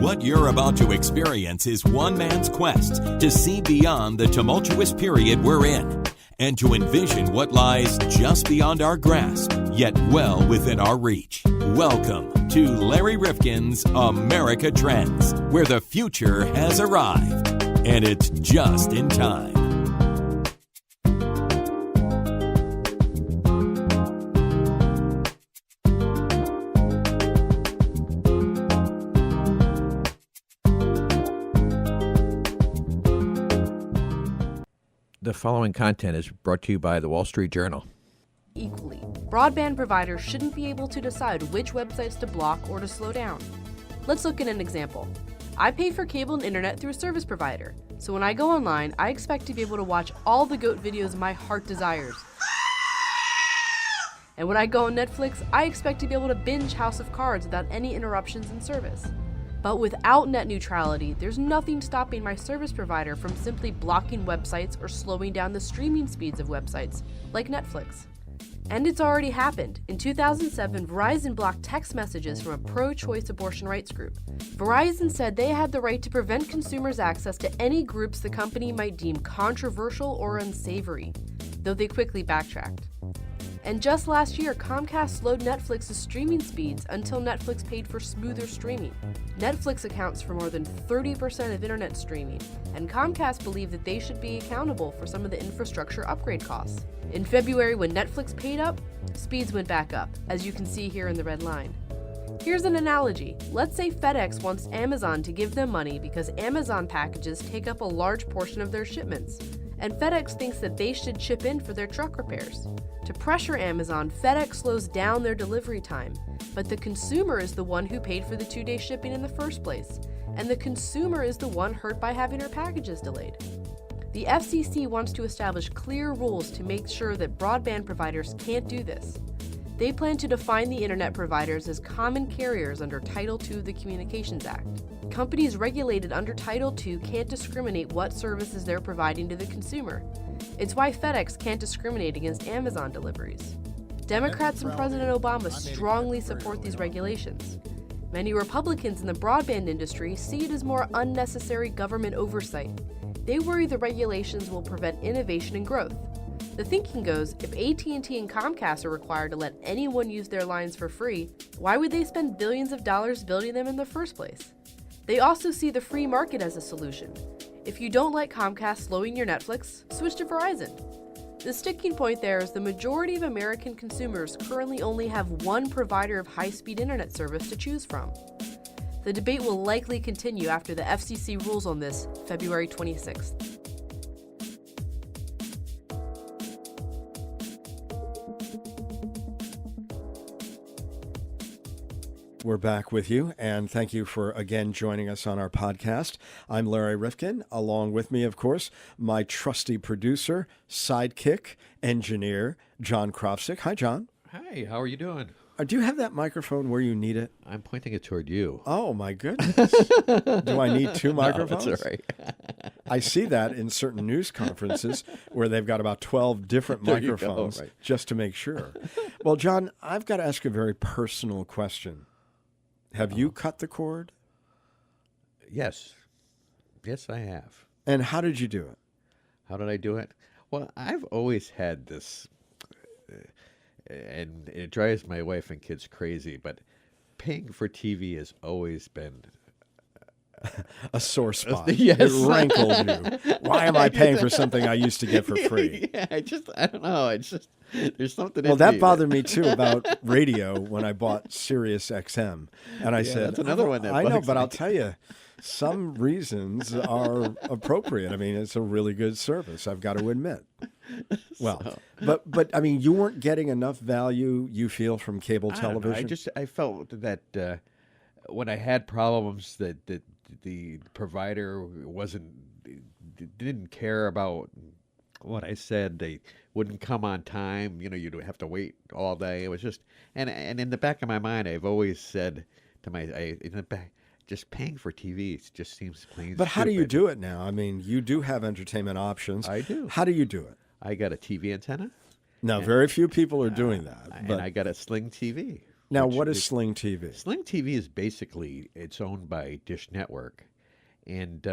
What you're about to experience is one man's quest to see beyond the tumultuous period we're in and to envision what lies just beyond our grasp, yet well within our reach. Welcome to Larry Rifkin's America Trends, where the future has arrived, and it's just in time. The following content is brought to you by the Wall Street Journal. Equally, broadband providers shouldn't be able to decide which websites to block or to slow down. Let's look at an example. I pay for cable and internet through a service provider, so when I go online, I expect to be able to watch all the goat videos my heart desires. And when I go on Netflix, I expect to be able to binge House of Cards without any interruptions in service. But without net neutrality, there's nothing stopping my service provider from simply blocking websites or slowing down the streaming speeds of websites, like Netflix. And it's already happened. In 2007, Verizon blocked text messages from a pro-choice abortion rights group. Verizon said they had the right to prevent consumers' access to any groups the company might deem controversial or unsavory, though they quickly backtracked. And just last year, Comcast slowed Netflix's streaming speeds until Netflix paid for smoother streaming. Netflix accounts for more than 30% of internet streaming, and Comcast believed that they should be accountable for some of the infrastructure upgrade costs. In February, when Netflix paid up, speeds went back up, as you can see here in the red line. Here's an analogy. Let's say FedEx wants Amazon to give them money because Amazon packages take up a large portion of their shipments, and FedEx thinks that they should chip in for their truck repairs. To pressure Amazon, FedEx slows down their delivery time, but the consumer is the one who paid for the 2-day shipping in the first place, and the consumer is the one hurt by having her packages delayed. The FCC wants to establish clear rules to make sure that broadband providers can't do this. They plan to define the internet providers as common carriers under Title II of the Communications Act. Companies regulated under Title II can't discriminate what services they're providing to the consumer. It's why FedEx can't discriminate against Amazon deliveries. Democrats and President Obama strongly support these regulations. Many Republicans in the broadband industry see it as more unnecessary government oversight. They worry the regulations will prevent innovation and growth. The thinking goes, if AT&T and Comcast are required to let anyone use their lines for free, why would they spend billions of dollars building them in the first place? They also see the free market as a solution. If you don't like Comcast slowing your Netflix, switch to Verizon. The sticking point there is the majority of American consumers currently only have one provider of high-speed internet service to choose from. The debate will likely continue after the FCC rules on this February 26th. We're back with you, and thank you for again joining us on our podcast. I'm Larry Rifkin. Along with me, of course, my trusty producer, sidekick, engineer, John Krofsick. Hi, John. Hi, how are you doing? Do you have that microphone where you need it? I'm pointing it toward you. Oh, my goodness. Do I need two microphones? No, that's all right. I see that in certain news conferences where they've got about 12 different microphones right. just to make sure. Well, John, I've got to ask a very personal question. Have you cut the cord? Yes. Yes, I have. And how did you do it? How did I do it? Well, I've always had this, and it drives my wife and kids crazy, but paying for TV has always been a sore spot. Yes. It rankled you. Why am I paying for something I used to get for free? Yeah, I don't know. It's just, there's something Well, in that me bothered me too about radio when I bought Sirius XM. And I said, that's another one that I know, bugs but me. I'll tell you, some reasons are appropriate. I mean, it's a really good service, I've got to admit. Well, but I mean, you weren't getting enough value, you feel, from cable television? I felt that when I had problems that the provider didn't care about what I said. They wouldn't come on time. You know, you'd have to wait all day. It was just, and in the back of my mind, I've always said to just paying for TV just seems plain But how do you stupid. do it now? I mean, you do have entertainment options. I do. How do you do it? I got a TV antenna. Now, very few people are doing that. And But I got a Sling TV. Now, which what is Sling TV? Sling TV is basically, it's owned by Dish Network, and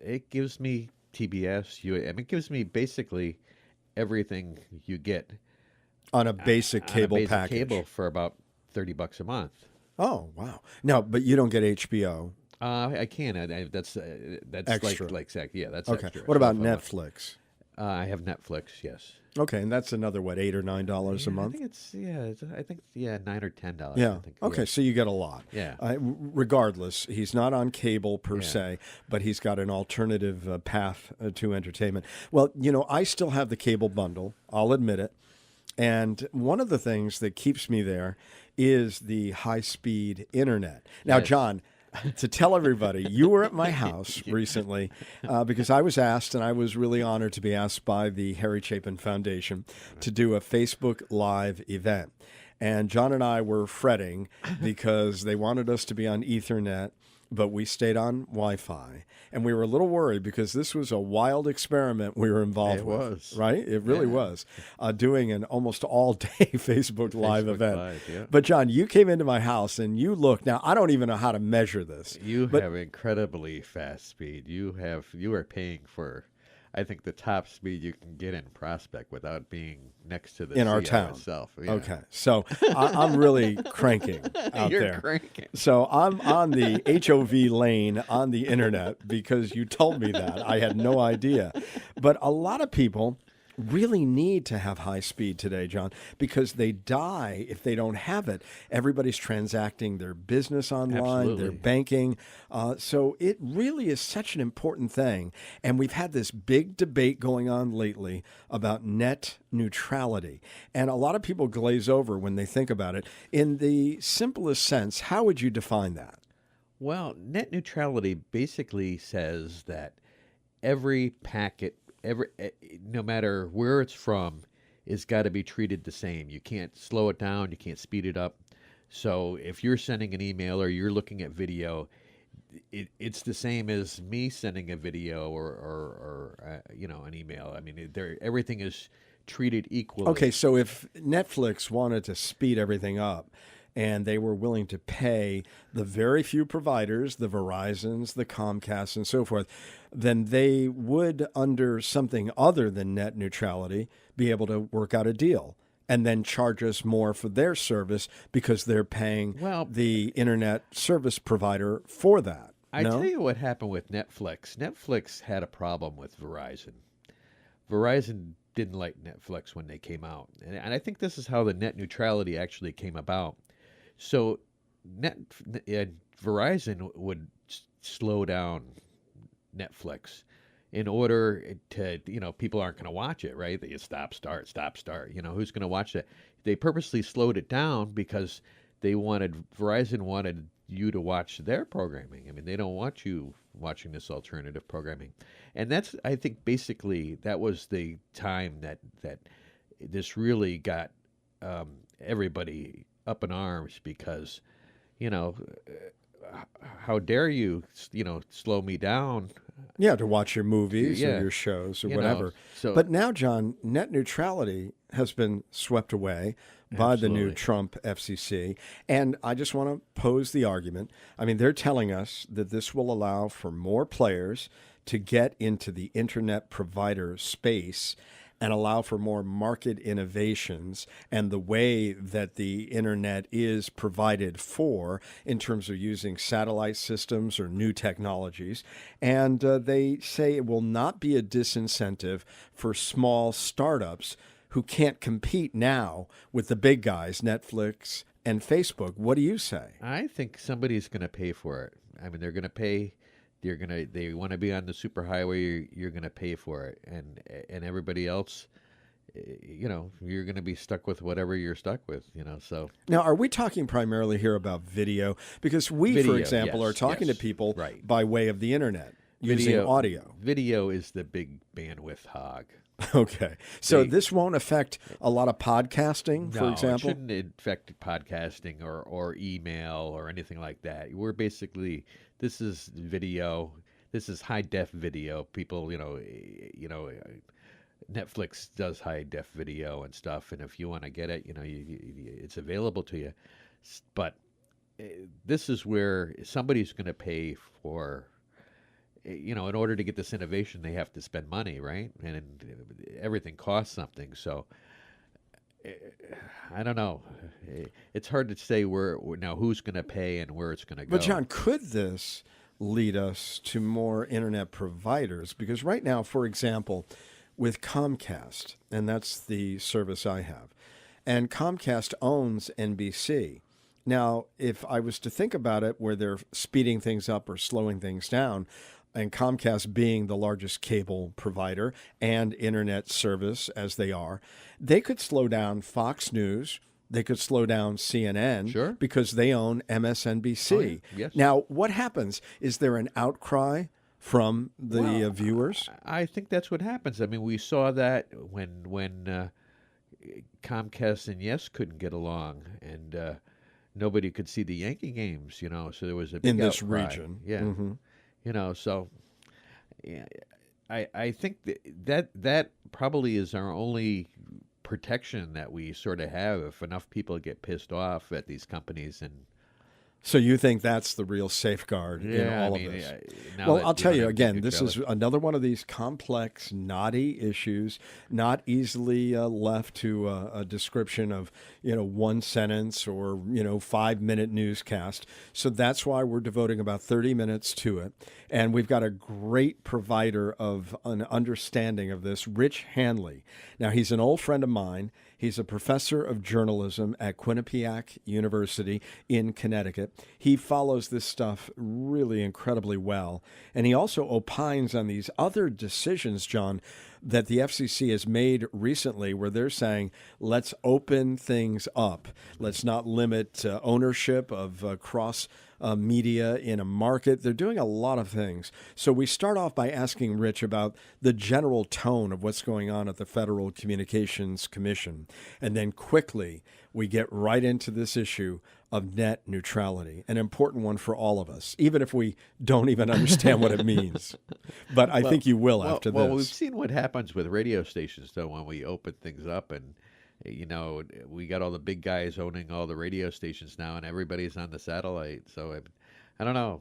it gives me TBS. It gives me basically everything you get On a basic on a cable basic package. cable for about $30 a month. Oh, wow. Now, but you don't get HBO. I can. That's Extra. yeah, that's Okay. extra. What So about if I'm Netflix? I have Netflix. Yes. Okay, and that's another what, $8 or $9 a I month? think I think $9 or $10. Yeah. I think, Okay, yeah. so you get a lot. Yeah. Regardless, he's not on cable per Yeah. se, but he's got an alternative path to entertainment. Well, I still have the cable bundle. I'll admit it. And one of the things that keeps me there is the high-speed internet. Now, Yes. John, to tell everybody, you were at my house recently because I was asked, and I was really honored to be asked by the Harry Chapin Foundation to do a Facebook Live event. And John and I were fretting because they wanted us to be on Ethernet, but we stayed on Wi-Fi. And we were a little worried because this was a wild experiment we were involved It with. was. Right? It really Yeah. was. Doing an almost all-day Facebook Live Facebook event. Live, yeah. But, John, you came into my house and you looked. Now, I don't even know how to measure this. You but have incredibly fast speed. You are paying for, I think, the top speed you can get in Prospect without being next to the in our CR town. itself. Yeah. Okay. So I'm really cranking out You're there. cranking. So I'm on the HOV lane on the internet because you told me that. I had no idea. But a lot of people really need to have high speed today, John, because they die if they don't have it. Everybody's transacting their business online, their Absolutely. banking. So it really is such an important thing. And we've had this big debate going on lately about net neutrality. And a lot of people glaze over when they think about it. In the simplest sense, how would you define that? Well, net neutrality basically says that every packet, no matter where it's from, is got to be treated the same. You can't slow it down. You can't speed it up. So if you're sending an email or you're looking at video, it's the same as me sending a video or an email. I mean, everything is treated equally. Okay, so if Netflix wanted to speed everything up and they were willing to pay the very few providers, the Verizons, the Comcasts, and so forth, then they would, under something other than net neutrality, be able to work out a deal and then charge us more for their service because they're paying the internet service provider for that. I tell you what happened with Netflix. Netflix had a problem with Verizon. Verizon didn't like Netflix when they came out. And I think this is how the net neutrality actually came about. So Verizon would slow down Netflix in order to, people aren't going to watch it, right? They stop, start. Who's going to watch that? They purposely slowed it down because Verizon wanted you to watch their programming. I mean, they don't want you watching this alternative programming. And that's, I think, basically, that was the time that this really got everybody up in arms because, how dare you, slow me down? Yeah, to watch your movies Yeah. or your shows or You know, whatever. so- But now, John, net neutrality has been swept away by the new Absolutely. Trump FCC. And I just want to pose the argument. I mean, they're telling us that this will allow for more players to get into the internet provider space and allow for more market innovations and the way that the internet is provided for in terms of using satellite systems or new technologies. And they say it will not be a disincentive for small startups who can't compete now with the big guys, Netflix and Facebook. What do you say? I think somebody's going to pay for it. I mean, they're going to pay. They want to be on the superhighway. You're going to pay for it, and everybody else, you're going to be stuck with whatever you're stuck with. So Now, are we talking primarily here about video? Because we, for Video, example, yes, are talking yes, to people right. by way of the internet using audio. Video is the big bandwidth hog. Okay. So They- this won't affect a lot of podcasting, for No, example? it shouldn't affect podcasting or email or anything like that. We're basically, this is video. This is high def video. People, Netflix does high def video and stuff, and if you want to get it, it's available to you. But this is where somebody's going to pay for, in order to get this innovation, they have to spend money, right? And everything costs something. So I don't know. It's hard to say now who's going to pay and where it's going to go. But John, could this lead us to more internet providers? Because right now, for example, with Comcast, and that's the service I have, and Comcast owns NBC. Now, if I was to think about it where they're speeding things up or slowing things down, and Comcast being the largest cable provider and internet service as they are, they could slow down Fox News. They could slow down CNN. Sure. Because they own MSNBC. Oh, yeah. Yes. Now, what happens? Is there an outcry from the viewers? I think that's what happens. I mean, we saw that when Comcast and Yes couldn't get along, and nobody could see the Yankee games, so there was a big in this outcry. region. Yeah. Mm-hmm. So I think that probably is our only protection that we sort of have if enough people get pissed off at these companies. And so you think that's the real safeguard in all of this? Well, I'll tell you again, this is another one of these complex, knotty issues, not easily left to a description of, one sentence or, 5-minute newscast. So that's why we're devoting about 30 minutes to it. And we've got a great provider of an understanding of this, Rich Hanley. Now, he's an old friend of mine. He's a professor of journalism at Quinnipiac University in Connecticut. He follows this stuff really incredibly well. And he also opines on these other decisions, John, that the FCC has made recently where they're saying, let's open things up. Let's not limit ownership of cross media in a market. They're doing a lot of things. So we start off by asking Rich about the general tone of what's going on at the Federal Communications Commission. And then quickly, we get right into this issue of net neutrality, an important one for all of us, even if we don't even understand what it means. But I think you will after this. Well, we've seen what happens with radio stations, though, when we open things up. And, we got all the big guys owning all the radio stations now, and everybody's on the satellite. So I don't know.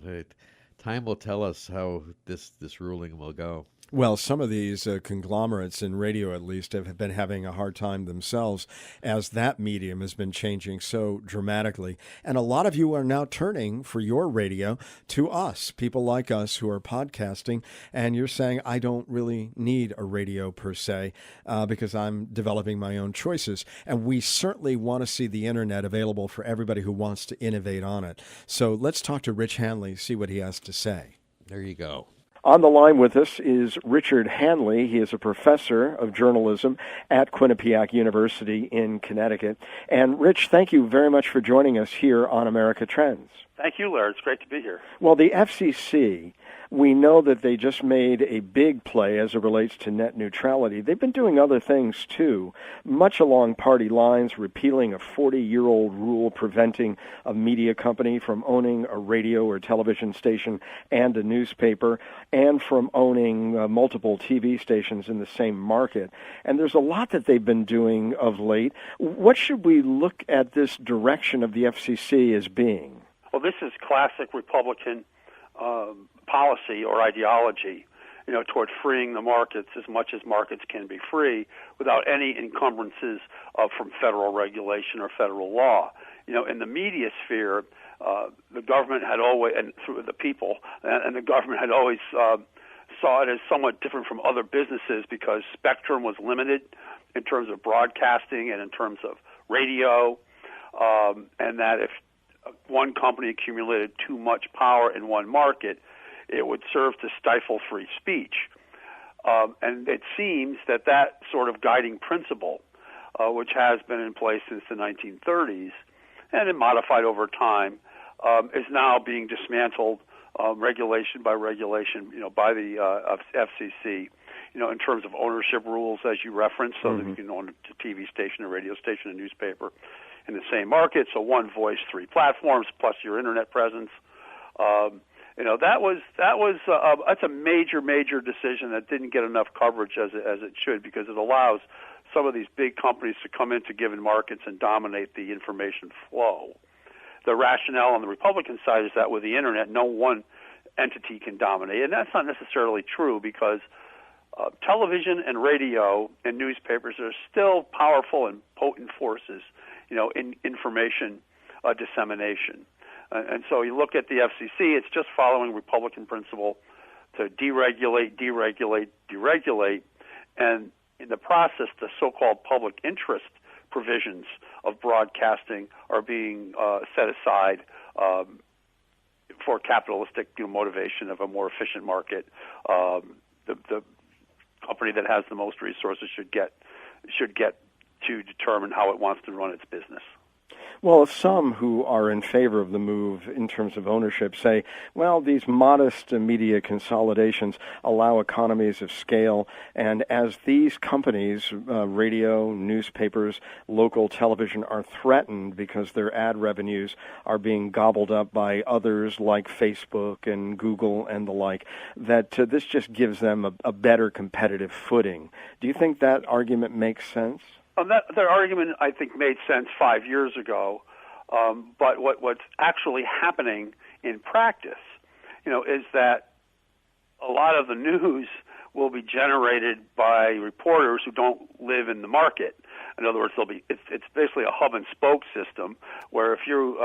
Time will tell us how this ruling will go. Well, some of these conglomerates in radio, at least, have been having a hard time themselves as that medium has been changing so dramatically. And a lot of you are now turning for your radio to us, people like us who are podcasting. And you're saying, I don't really need a radio per se because I'm developing my own choices. And we certainly want to see the internet available for everybody who wants to innovate on it. So let's talk to Rich Hanley, see what he has to say. There you go. On the line with us is Richard Hanley. He is a professor of journalism at Quinnipiac University in Connecticut. And Rich, thank you very much for joining us here on America Trends. Thank you, Larry. It's great to be here. Well, the FCC, we know that they just made a big play as it relates to net neutrality. They've been doing other things, too, much along party lines, repealing a 40-year-old rule preventing a media company from owning a radio or television station and a newspaper, and from owning multiple TV stations in the same market. And there's a lot that they've been doing of late. What should we look at this direction of the FCC as being? Well, this is classic Republican policy or ideology, toward freeing the markets as much as markets can be free without any encumbrances from federal regulation or federal law. In the media sphere, the government had always, and through the people, and the government had always saw it as somewhat different from other businesses because spectrum was limited in terms of broadcasting and in terms of radio, and that if one company accumulated too much power in one market, it would serve to stifle free speech. And it seems that sort of guiding principle, which has been in place since the 1930s and then modified over time, is now being dismantled regulation by regulation, by the FCC, in terms of ownership rules, as you referenced, so that you can own a TV station, a radio station, a newspaper in the same market. So one voice, 3 platforms, plus your internet presence. That's a major decision that didn't get enough coverage as it should, because it allows some of these big companies to come into given markets and dominate the information flow. the rationale on the Republican side is that with the Internet, no one entity can dominate. And that's not necessarily true, because television and radio and newspapers are still powerful and potent forces, in information dissemination. And so you look at the FCC, it's just following Republican principle to deregulate, and in the process, the so-called public interest provisions of broadcasting are being set aside for capitalistic motivation of a more efficient market. The company that has the most resources should get to determine how it wants to run its business. Well, if some who are in favor of the move in terms of ownership say, well, these modest media consolidations allow economies of scale, and as these companies, radio, newspapers, local television, are threatened because their ad revenues are being gobbled up by others like Facebook and Google and the like, that this just gives them a better competitive footing. Do you think that argument makes sense? That argument, I think, made sense 5 years ago, but what's actually happening in practice, is that a lot of the news will be generated by reporters who don't live in the market. In other words, it's basically a hub and spoke system where if you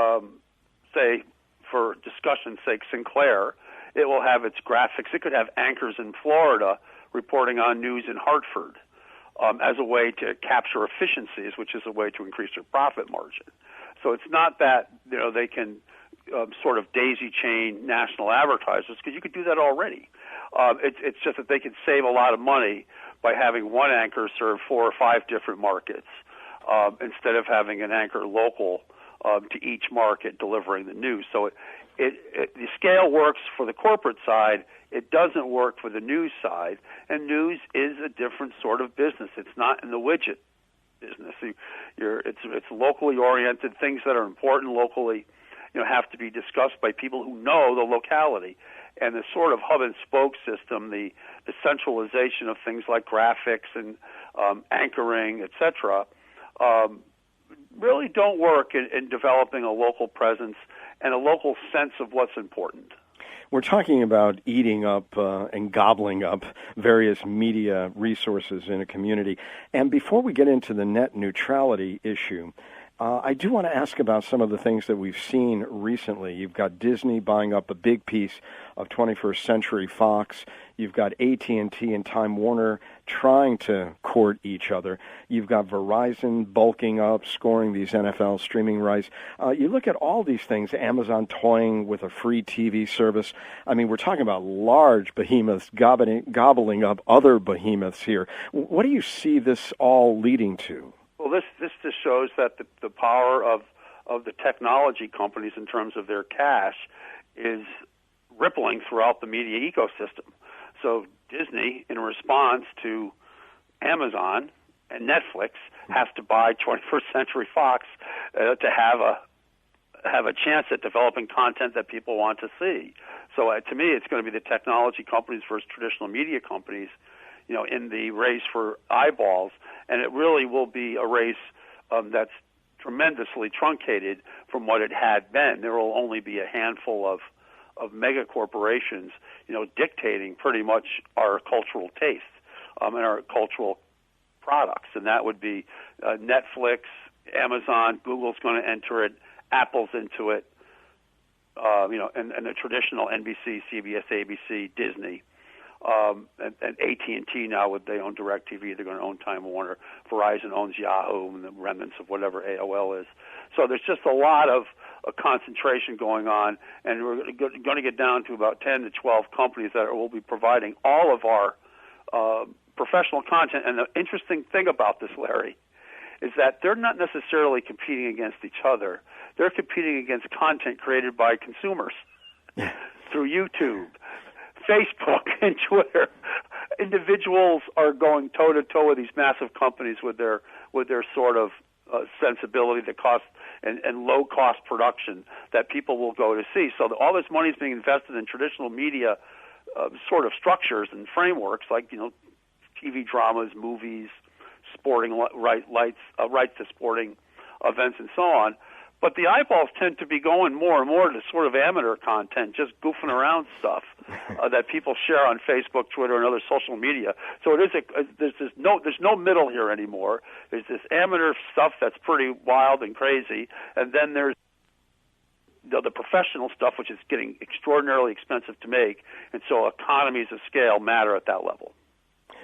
say, for discussion's sake, Sinclair, it will have its graphics. It could have anchors in Florida reporting on news in Hartford. As a way to capture efficiencies, which is a way to increase their profit margin. So it's not that they can sort of daisy chain national advertisers, because you could do that already. It's just that they could save a lot of money by having one anchor serve 4 or 5 different markets instead of having an anchor local to each market delivering the news. So the scale works for the corporate side. It doesn't work for the news side, and news is a different sort of business. It's not in the widget business. It's locally oriented. Things that are important locally, have to be discussed by people who know the locality. And the sort of hub and spoke system, the centralization of things like graphics and anchoring, etc., really don't work in developing a local presence and a local sense of what's important. We're talking about eating up and gobbling up various media resources in a community. And before we get into the net neutrality issue, I do want to ask about some of the things that we've seen recently. You've got Disney buying up a big piece of 21st Century Fox. You've got AT&T and Time Warner trying to court each other. You've got Verizon bulking up, scoring these NFL streaming rights. You look at all these things, Amazon toying with a free TV service. I mean, we're talking about large behemoths gobbling up other behemoths here. What do you see this all leading to? Well, this just shows that the power of the technology companies in terms of their cash is rippling throughout the media ecosystem. So Disney, in response to Amazon and Netflix, has to buy 21st Century Fox to have a chance at developing content that people want to see. So to me, it's going to be the technology companies versus traditional media companies, in the race for eyeballs, and it really will be a race that's tremendously truncated from what it had been. There will only be a handful of mega corporations, dictating pretty much our cultural tastes and our cultural products, and that would be Netflix, Amazon, Google's going to enter it, Apple's into it, and the traditional NBC, CBS, ABC, Disney. And AT&T now, they own DirecTV, they're going to own Time Warner. Verizon owns Yahoo and the remnants of whatever AOL is. So there's just a lot of concentration going on, and we're going to get down to about 10 to 12 companies that will be providing all of our professional content. And the interesting thing about this, Larry, is that they're not necessarily competing against each other. They're competing against content created by consumers through YouTube, Facebook, and Twitter. Individuals are going toe-to-toe with these massive companies with their sort of sensibility, the cost and low-cost production that people will go to see. So all this money is being invested in traditional media sort of structures and frameworks, like TV dramas, movies, sporting rights to sporting events, and so on. But the eyeballs tend to be going more and more to sort of amateur content, just goofing around stuff that people share on Facebook, Twitter, and other social media. So it is there's no middle here anymore. There's this amateur stuff that's pretty wild and crazy, and then there's the professional stuff, which is getting extraordinarily expensive to make, and so economies of scale matter at that level.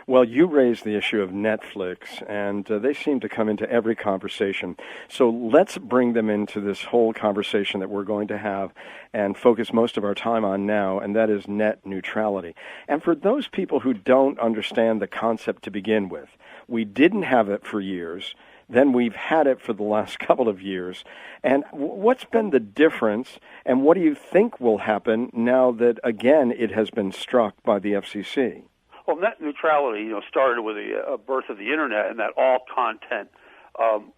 Well, you raised the issue of Netflix, and they seem to come into every conversation. So let's bring them into this whole conversation that we're going to have and focus most of our time on now, and that is net neutrality. And for those people who don't understand the concept to begin with, we didn't have it for years. Then we've had it for the last couple of years. And what's been the difference, and what do you think will happen now that, again, it has been struck by the FCC? Well, net neutrality, started with the birth of the internet, and that all content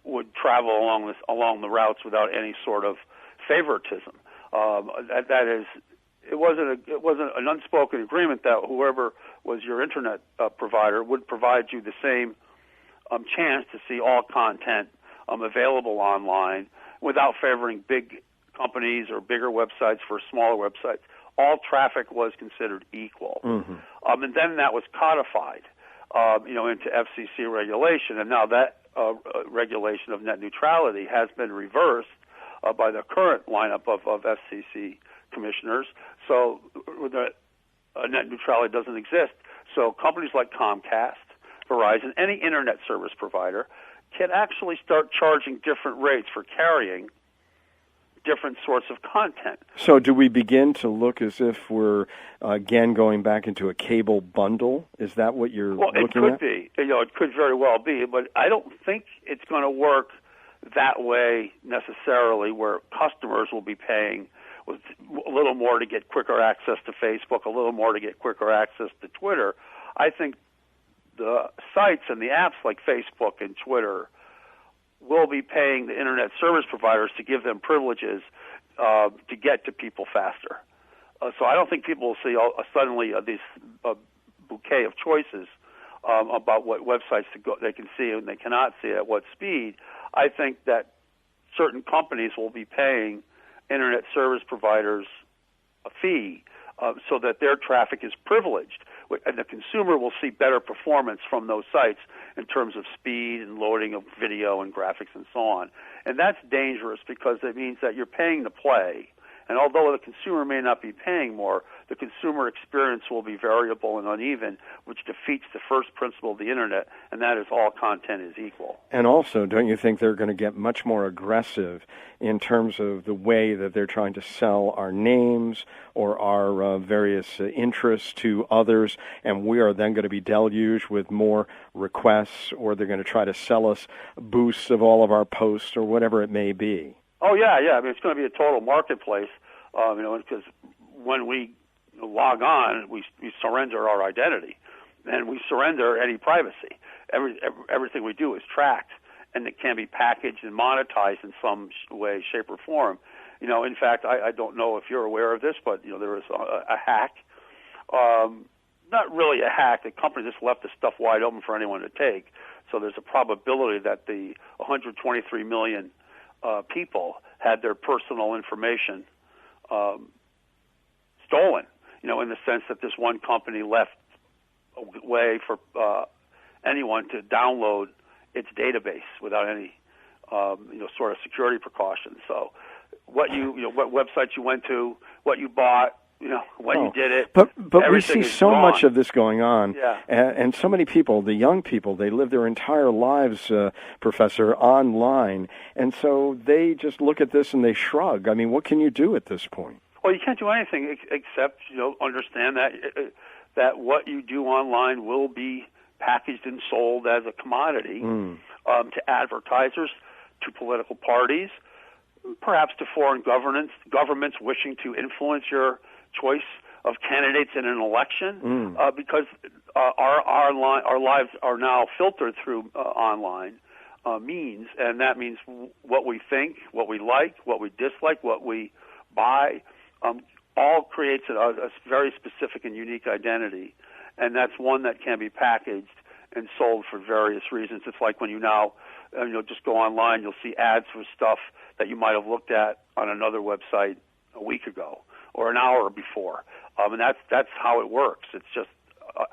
would travel along the routes without any sort of favoritism. That is, it wasn't an unspoken agreement that whoever was your internet provider would provide you the same chance to see all content available online without favoring big companies or bigger websites for smaller websites. All traffic was considered equal. Mm-hmm. And then that was codified, into FCC regulation. And now that regulation of net neutrality has been reversed by the current lineup of FCC commissioners. So net neutrality doesn't exist. So companies like Comcast, Verizon, any internet service provider can actually start charging different rates for carrying different sorts of content. So do we begin to look as if we're, again, going back into a cable bundle? Is that what you're looking at? Well, it could be. It could very well be, but I don't think it's going to work that way necessarily, where customers will be paying with a little more to get quicker access to Facebook, a little more to get quicker access to Twitter. I think the sites and the apps like Facebook and Twitter will be paying the internet service providers to give them privileges to get to people faster. So I don't think people will see suddenly this bouquet of choices about what websites they can see and they cannot see at what speed. I think that certain companies will be paying internet service providers a fee so that their traffic is privileged, and the consumer will see better performance from those sites in terms of speed and loading of video and graphics and so on. And that's dangerous because it means that you're paying to play. And although the consumer may not be paying more, the consumer experience will be variable and uneven, which defeats the first principle of the internet, and that is all content is equal. And also, don't you think they're going to get much more aggressive in terms of the way that they're trying to sell our names or our various interests to others, and we are then going to be deluged with more requests, or they're going to try to sell us boosts of all of our posts or whatever it may be? Oh, yeah. I mean, it's going to be a total marketplace, because when we log on, we surrender our identity, and we surrender any privacy. Everything we do is tracked, and it can be packaged and monetized in some way, shape, or form. In fact, I don't know if you're aware of this, but, there was a hack. Not really a hack. The company just left the stuff wide open for anyone to take. So there's a probability that the 123 million people had their personal information stolen, in the sense that this one company left a way for anyone to download its database without any, sort of security precautions. So what what websites you went to, what you bought, when you did it. But we see so much of this going on, yeah. and so many people, the young people, they live their entire lives, Professor, online, and so they just look at this and they shrug. I mean, what can you do at this point? Well, you can't do anything except understand that what you do online will be packaged and sold as a commodity to advertisers, to political parties, perhaps to foreign governments wishing to influence your choice of candidates in an election, because our lives are now filtered through online means, and that means what we think, what we like, what we dislike, what we buy, all creates a very specific and unique identity, and that's one that can be packaged and sold for various reasons. It's like when you now, just go online, you'll see ads for stuff that you might have looked at on another website a week ago or an hour before. And that's how it works. It's just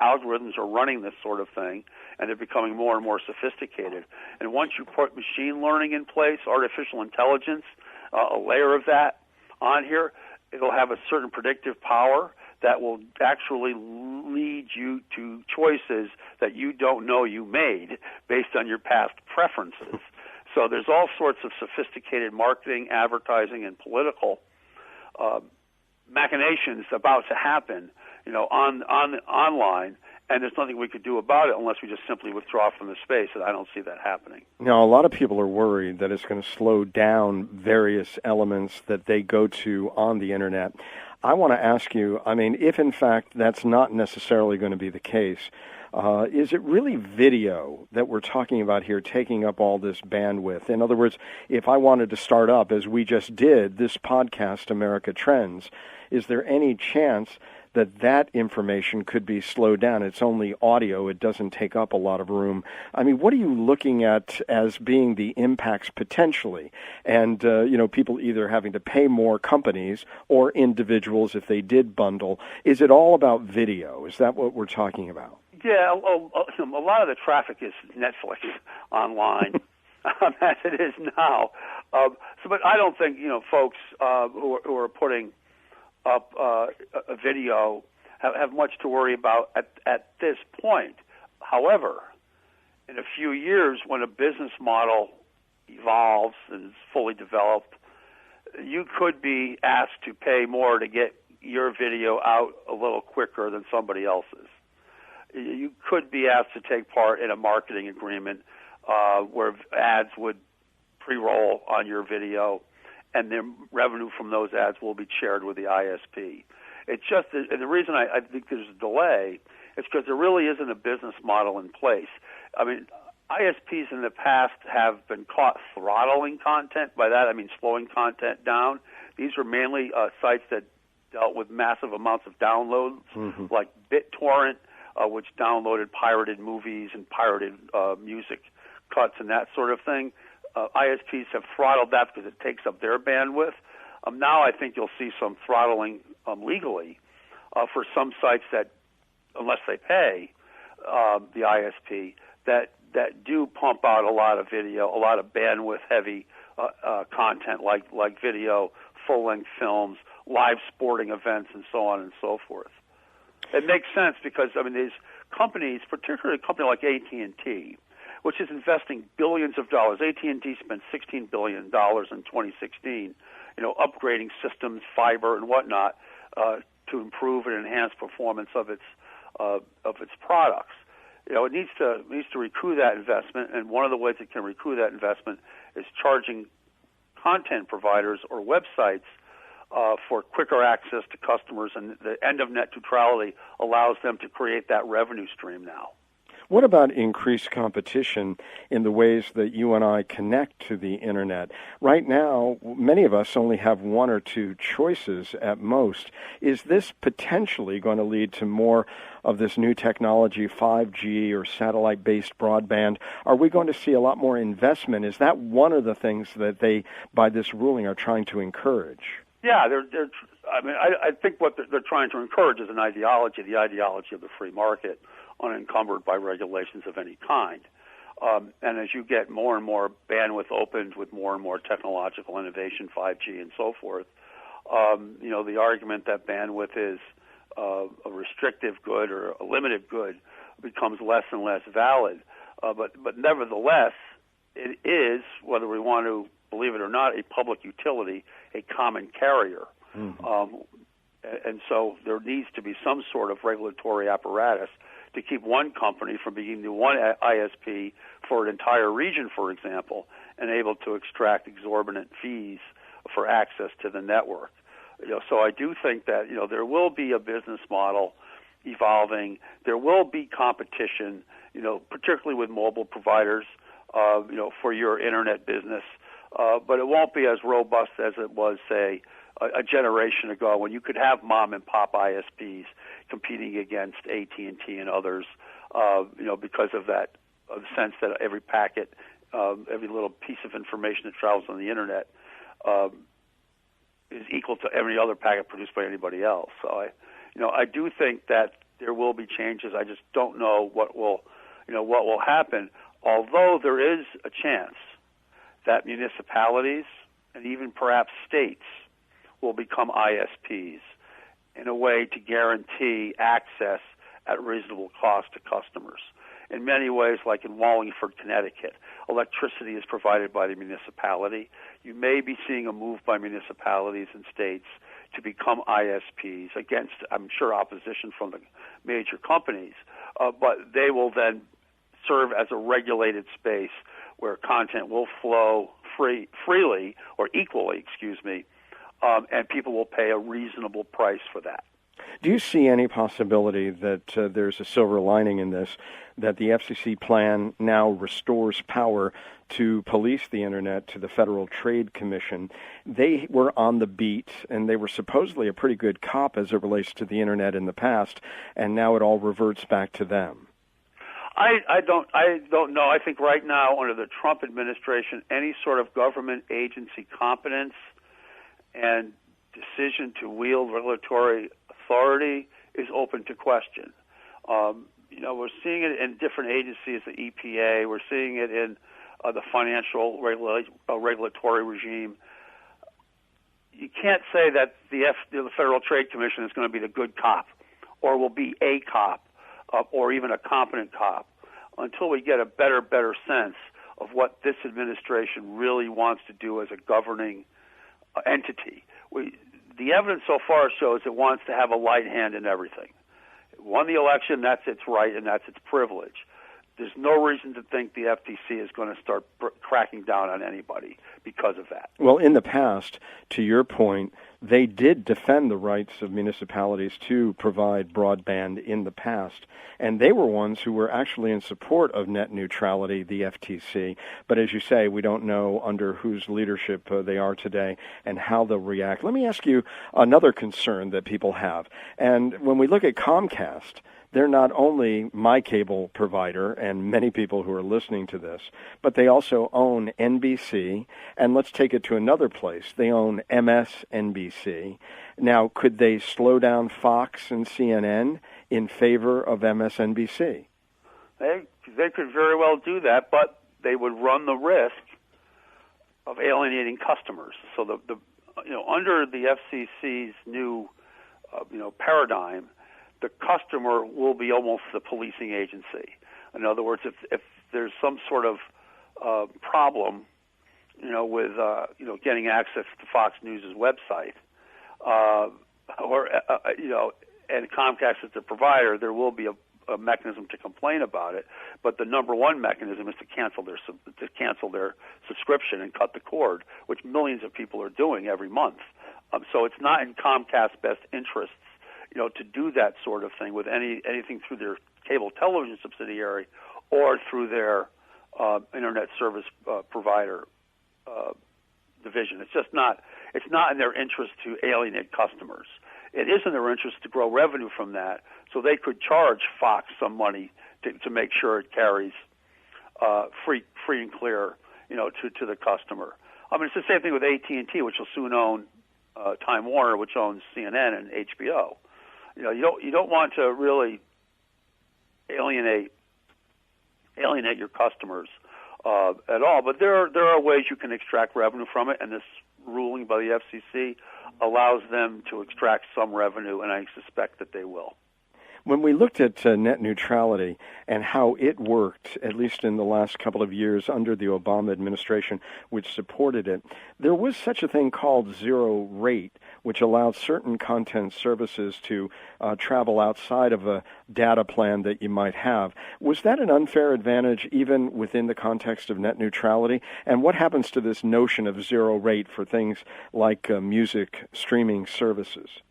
algorithms are running this sort of thing, and they're becoming more and more sophisticated. And once you put machine learning in place, artificial intelligence, a layer of that on here, it'll have a certain predictive power that will actually lead you to choices that you don't know you made based on your past preferences. So there's all sorts of sophisticated marketing, advertising, and political machinations about to happen, online, and there's nothing we could do about it unless we just simply withdraw from the space, and I don't see that happening. Now, a lot of people are worried that it's going to slow down various elements that they go to on the Internet. I want to ask you, if in fact that's not necessarily going to be the case, is it really video that we're talking about here taking up all this bandwidth? In other words, if I wanted to start up, as we just did, this podcast, America Trends, is there any chance that information could be slowed down? It's only audio. It doesn't take up a lot of room. What are you looking at as being the impacts potentially? And, people either having to pay more, companies or individuals if they did bundle. Is it all about video? Is that what we're talking about? Yeah, a lot of the traffic is Netflix online, as it is now. But I don't think, folks who are putting up a video have much to worry about at this point. However, in a few years, when a business model evolves and is fully developed, you could be asked to pay more to get your video out a little quicker than somebody else's. You could be asked to take part in a marketing agreement where ads would pre-roll on your video, and the revenue from those ads will be shared with the ISP. It's just, and the reason I think there's a delay is because there really isn't a business model in place. ISPs in the past have been caught throttling content. By that, I mean slowing content down. These were mainly sites that dealt with massive amounts of downloads, like BitTorrent, which downloaded pirated movies and pirated music cuts and that sort of thing. ISPs have throttled that because it takes up their bandwidth. Now I think you'll see some throttling legally for some sites that, unless they pay the ISP, that do pump out a lot of video, a lot of bandwidth-heavy content like video, full-length films, live sporting events, and so on and so forth. It makes sense because, these companies, particularly a company like AT&T, which is investing billions of dollars. AT&T spent $16 billion in 2016, upgrading systems, fiber, and whatnot to improve and enhance performance of its products. It needs to recoup that investment, and one of the ways it can recoup that investment is charging content providers or websites for quicker access to customers, and the end of net neutrality allows them to create that revenue stream now. What about increased competition in the ways that you and I connect to the Internet? Right now, many of us only have one or two choices at most. Is this potentially going to lead to more of this new technology, 5G or satellite-based broadband? Are we going to see a lot more investment? Is that one of the things that they, by this ruling, are trying to encourage? Yeah, I think what they're trying to encourage is an ideology, the ideology of the free market, unencumbered by regulations of any kind. And as you get more and more bandwidth opened with more and more technological innovation, 5G and so forth, the argument that bandwidth is a restrictive good or a limited good becomes less and less valid. But nevertheless, it is, whether we want to believe it or not, a public utility, a common carrier. And so there needs to be some sort of regulatory apparatus to keep one company from being the one ISP for an entire region, for example, and able to extract exorbitant fees for access to the network. So I do think that there will be a business model evolving. There will be competition, particularly with mobile providers, for your internet business. But it won't be as robust as it was, say, a generation ago when you could have mom and pop ISPs competing against AT&T and others because of that, of the sense that every packet, every little piece of information that travels on the internet is equal to every other packet produced by anybody else. So I do think that there will be changes. I just don't know what will happen. Although there is a chance that municipalities and even perhaps states will become ISPs in a way to guarantee access at reasonable cost to customers. In many ways, like in Wallingford, Connecticut, electricity is provided by the municipality. You may be seeing a move by municipalities and states to become ISPs against, I'm sure, opposition from the major companies, but they will then serve as a regulated space where content will flow freely or equally, and people will pay a reasonable price for that. Do you see any possibility that there's a silver lining in this, that the FCC plan now restores power to police the Internet to the Federal Trade Commission? They were on the beat, and they were supposedly a pretty good cop as it relates to the Internet in the past, and now it all reverts back to them. I don't know. I think right now, under the Trump administration, any sort of government agency competence and decision to wield regulatory authority is open to question. We're seeing it in different agencies, the EPA. We're seeing it in the financial regulatory regime. You can't say that the Federal Trade Commission is going to be the good cop or will be a cop or even a competent cop until we get a better sense of what this administration really wants to do as a governing entity. The evidence so far shows it wants to have a light hand in everything. It won the election, that's its right, and that's its privilege. There's no reason to think the FTC is going to start cracking down on anybody because of that. Well, in the past, to your point, they did defend the rights of municipalities to provide broadband in the past, and they were ones who were actually in support of net neutrality, the FTC. But as you say, we don't know under whose leadership they are today and how they'll react. Let me ask you another concern that people have. And when we look at Comcast, they're not only my cable provider and many people who are listening to this, but they also own NBC, and let's take it to another place. They own MSNBC. Now, could they slow down Fox and CNN in favor of MSNBC? They could very well do that, but they would run the risk of alienating customers. So under the FCC's new paradigm, the customer will be almost the policing agency. In other words, if there's some sort of problem, with getting access to Fox News' website, and Comcast is the provider, there will be a mechanism to complain about it. But the number one mechanism is to cancel their subscription and cut the cord, which millions of people are doing every month. So it's not in Comcast's best interests, to do that sort of thing with anything through their cable television subsidiary or through their internet service provider division. It's just not. It's not in their interest to alienate customers. It is in their interest to grow revenue from that, so they could charge Fox some money to make sure it carries free and clear, to the customer. I mean, it's the same thing with AT&T, which will soon own Time Warner, which owns CNN and HBO. You don't want to really alienate your customers at all. But there are ways you can extract revenue from it, and this ruling by the FCC allows them to extract some revenue, and I suspect that they will. When we looked at net neutrality and how it worked, at least in the last couple of years under the Obama administration, which supported it, there was such a thing called zero rate, which allowed certain content services to travel outside of a data plan that you might have. Was that an unfair advantage even within the context of net neutrality? And what happens to this notion of zero rate for things like music streaming services?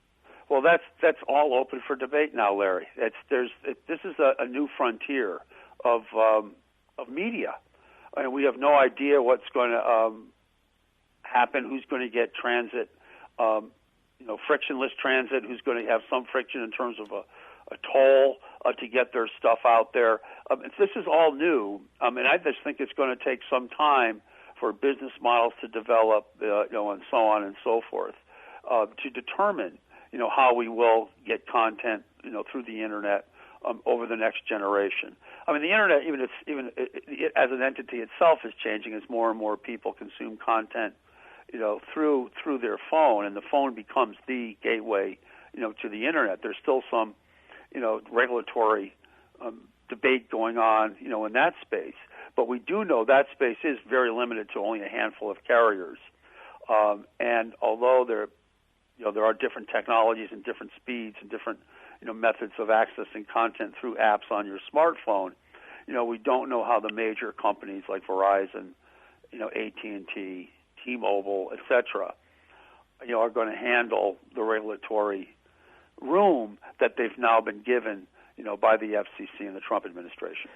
Well, that's all open for debate now, Larry. This is a new frontier of media, and we have no idea what's going to happen. Who's going to get transit, frictionless transit? Who's going to have some friction in terms of a toll? to get their stuff out there. This is all new, and I just think it's going to take some time for business models to develop, and so on and so forth, to determine, how we will get content, through the internet over the next generation. I mean, the internet, even as an entity itself, is changing as more and more people consume content, through their phone, and the phone becomes the gateway, to the internet. There's still some, regulatory debate going on, in that space. But we do know that space is very limited to only a handful of carriers. And although there are different technologies and different speeds and different, methods of accessing content through apps on your smartphone, we don't know how the major companies like Verizon, AT&T, T-Mobile, et cetera, are going to handle the regulatory room that they've now been given, by the FCC and the Trump administration.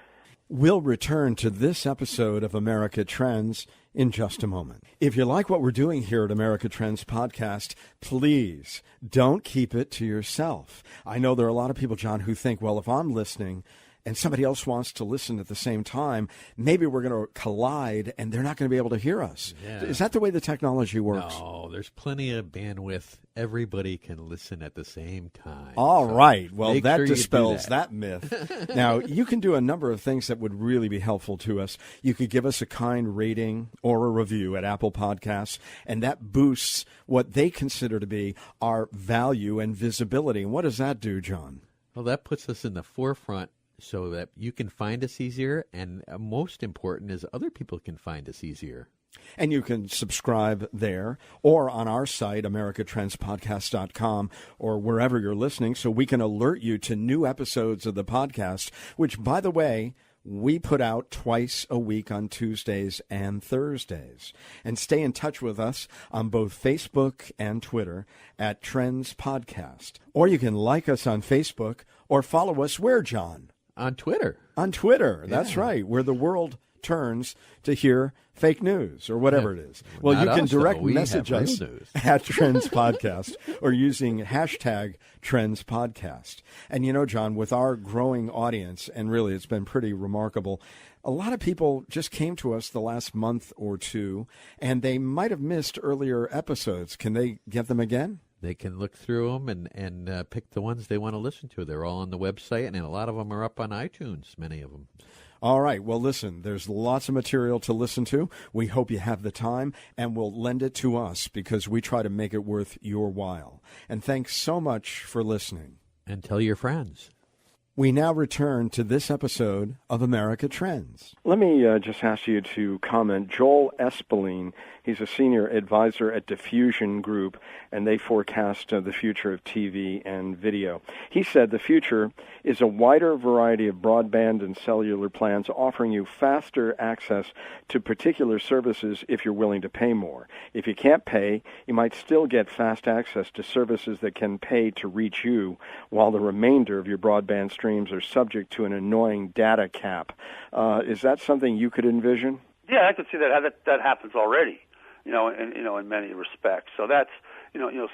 We'll return to this episode of America Trends in just a moment. If you like what we're doing here at America Trends Podcast, please don't keep it to yourself. I know there are a lot of people, John, who think, well, if I'm listening and somebody else wants to listen at the same time, maybe we're going to collide and they're not going to be able to hear us. Yeah. Is that the way the technology works? No, there's plenty of bandwidth. Everybody can listen at the same time. All right. Well, that dispels that myth. Now, you can do a number of things that would really be helpful to us. You could give us a kind rating or a review at Apple Podcasts, and that boosts what they consider to be our value and visibility. And what does that do, John? Well, that puts us in the forefront so that you can find us easier, and most important is other people can find us easier. And you can subscribe there or on our site, americatrendspodcast.com, or wherever you're listening, so we can alert you to new episodes of the podcast, which, by the way, we put out twice a week on Tuesdays and Thursdays. And stay in touch with us on both Facebook and Twitter at Trends Podcast. Or you can like us on Facebook or follow us where, John? On Twitter. On Twitter, that's right, where the world turns to hear fake news or whatever it is. Well, you can direct message us at Trends Podcast or using hashtag Trends Podcast. And John, with our growing audience, and really it's been pretty remarkable, a lot of people just came to us the last month or two, and they might have missed earlier episodes. Can they get them again? They can look through them and pick the ones they want to listen to. They're all on the website, and a lot of them are up on iTunes, many of them. All right. Well, listen, there's lots of material to listen to. We hope you have the time, and will lend it to us because we try to make it worth your while. And thanks so much for listening. And tell your friends. We now return to this episode of America Trends. Let me just ask you to comment. Joel Espeline, he's a senior advisor at Diffusion Group, and they forecast the future of TV and video. He said the future is a wider variety of broadband and cellular plans offering you faster access to particular services if you're willing to pay more. If you can't pay, you might still get fast access to services that can pay to reach you, while the remainder of your broadband streams are subject to an annoying data cap. Is that something you could envision? Yeah, I could see that happens already, in many respects. So that's,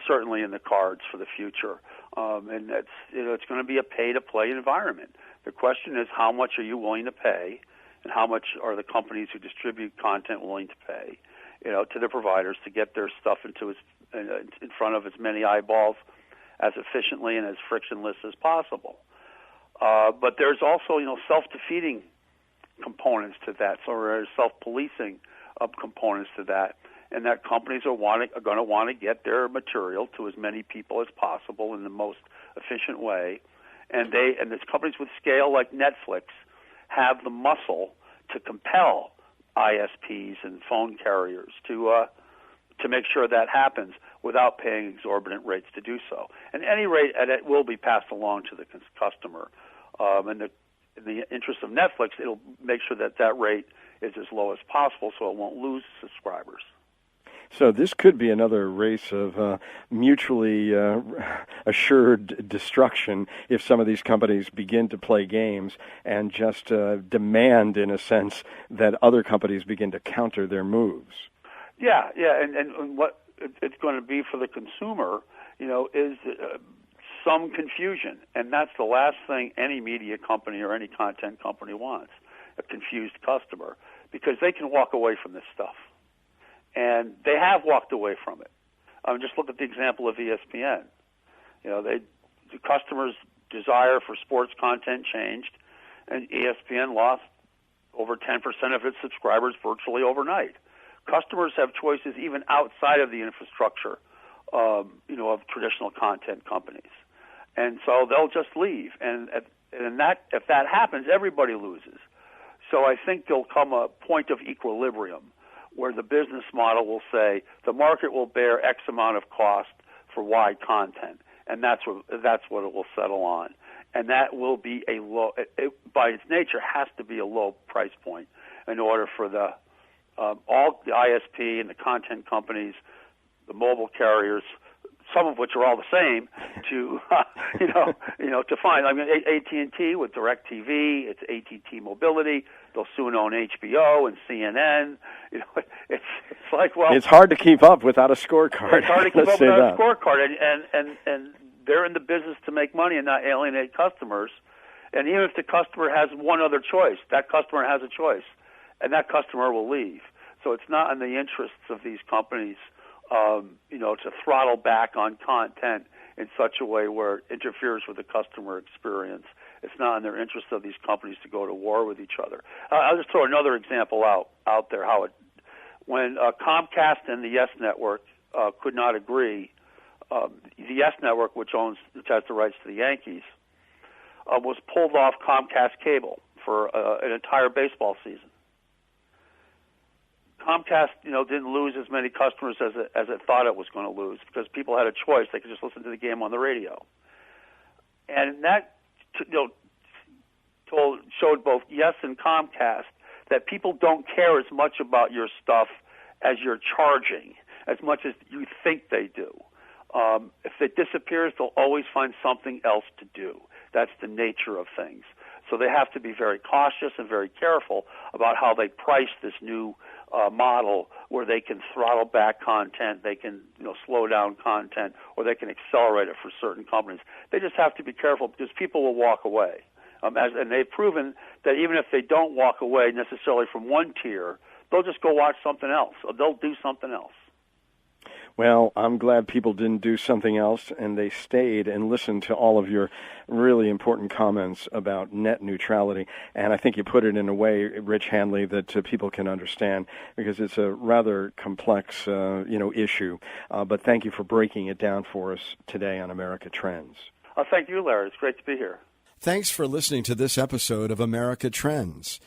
certainly in the cards for the future. And that's, it's going to be a pay-to-play environment. The question is, how much are you willing to pay, and how much are the companies who distribute content willing to pay, to the providers to get their stuff in front of as many eyeballs as efficiently and as frictionless as possible. But there's also, self-defeating components to that. So there's self-policing components to that, and that companies are going to want to get their material to as many people as possible in the most efficient way. And these companies with scale like Netflix have the muscle to compel ISPs and phone carriers to make sure that happens without paying exorbitant rates to do so. And any rate, and it will be passed along to the customer. In the interest of Netflix, it'll make sure that rate is as low as possible so it won't lose subscribers. So this could be another race of mutually assured destruction if some of these companies begin to play games and just demand, in a sense, that other companies begin to counter their moves. Yeah, and what it's going to be for the consumer, is some confusion, and that's the last thing any media company or any content company wants, a confused customer, because they can walk away from this stuff. And they have walked away from it. Just look at the example of ESPN. The customers' desire for sports content changed, and ESPN lost over 10% of its subscribers virtually overnight. Customers have choices even outside of the infrastructure, of traditional content companies, and so they'll just leave. And if that happens, everybody loses. So I think there'll come a point of equilibrium where the business model will say the market will bear X amount of cost for Y content, and that's what it will settle on. And that will be a low, by its nature, has to be a low price point in order for all the ISP and the content companies, the mobile carriers, some of which are all the same, to to find. I mean, AT&T with DirecTV, it's AT&T Mobility. They'll soon own HBO and CNN. It's like, well, it's hard to keep up without a scorecard. It's hard to keep up without a scorecard, and they're in the business to make money and not alienate customers. And even if the customer has one other choice, that customer has a choice, and that customer will leave. So it's not in the interests of these companies, to throttle back on content in such a way where it interferes with the customer experience. It's not in their interest of these companies to go to war with each other. I'll just throw another example out there. When Comcast and the Yes Network could not agree, the Yes Network, which has the rights to the Yankees, was pulled off Comcast cable for an entire baseball season. Comcast, didn't lose as many customers as it thought it was going to lose because people had a choice. They could just listen to the game on the radio. And that, showed both Yes and Comcast that people don't care as much about your stuff as you're charging, as much as you think they do. If it disappears, they'll always find something else to do. That's the nature of things. So they have to be very cautious and very careful about how they price this new model where they can throttle back content, they can slow down content, or they can accelerate it for certain companies. They just have to be careful because people will walk away. And they've proven that even if they don't walk away necessarily from one tier, they'll just go watch something else, or they'll do something else. Well, I'm glad people didn't do something else, and they stayed and listened to all of your really important comments about net neutrality. And I think you put it in a way, Rich Hanley, that people can understand, because it's a rather complex, issue. But thank you for breaking it down for us today on America Trends. Thank you, Larry. It's great to be here. Thanks for listening to this episode of America Trends.